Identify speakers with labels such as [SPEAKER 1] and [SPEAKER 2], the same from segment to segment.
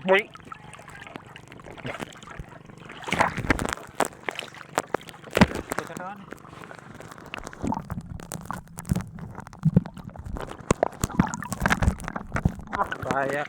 [SPEAKER 1] Boy. Bahaya.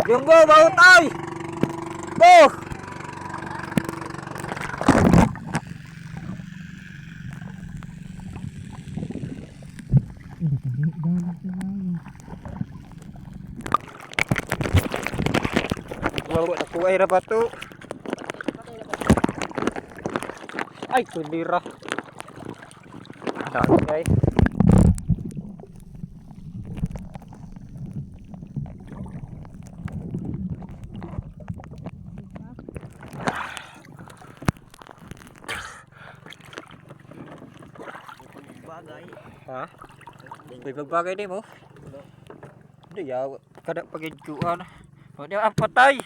[SPEAKER 1] Jumbo, baut ay! Go! Bawa aku air apa tuh? Ay, kulira. Ada guys.
[SPEAKER 2] Bagay.
[SPEAKER 1] Ha? May pagbagay din mo? Hindi ya, kada pagidkuan. O di ang patay.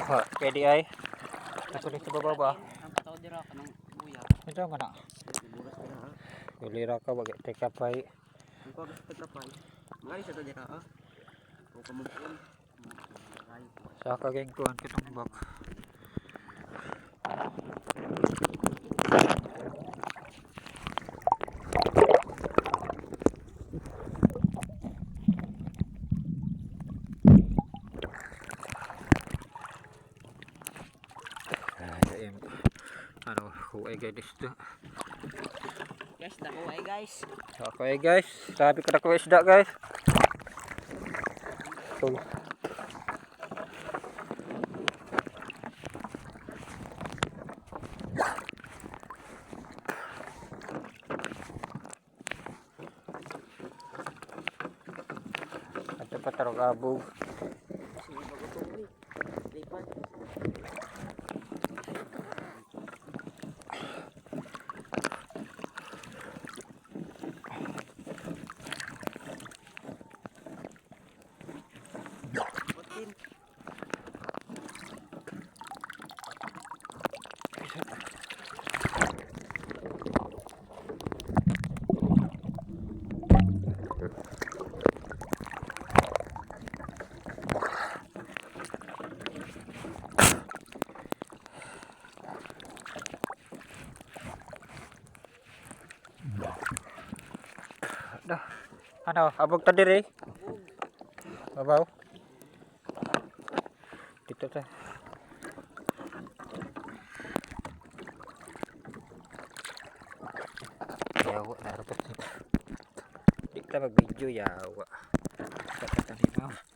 [SPEAKER 1] Ha, pwede ay. Ako dito bababa.
[SPEAKER 2] Ang pataw dira ka ng buya.
[SPEAKER 1] Ito ka na.
[SPEAKER 2] Buras ka na.
[SPEAKER 1] Kulira ka bagay tekapay.
[SPEAKER 2] Ang pagkas pagkapay. Mga isa to dira ah. O kamugon.
[SPEAKER 1] Sa kageng kuan kitong bak. Ano, kuay guys to.
[SPEAKER 2] Guys, dako ay guys.
[SPEAKER 1] Okay guys, sabi ko na ko isda guys. So, at pa tarong abog.
[SPEAKER 2] Sige bagutong ni. Lipat. Putin.
[SPEAKER 1] Dah. Ano, abog ta diri. Babaw. Dito ta. Yawa, narapos nito. Di kita mag-video yawa. Kata-kata nito.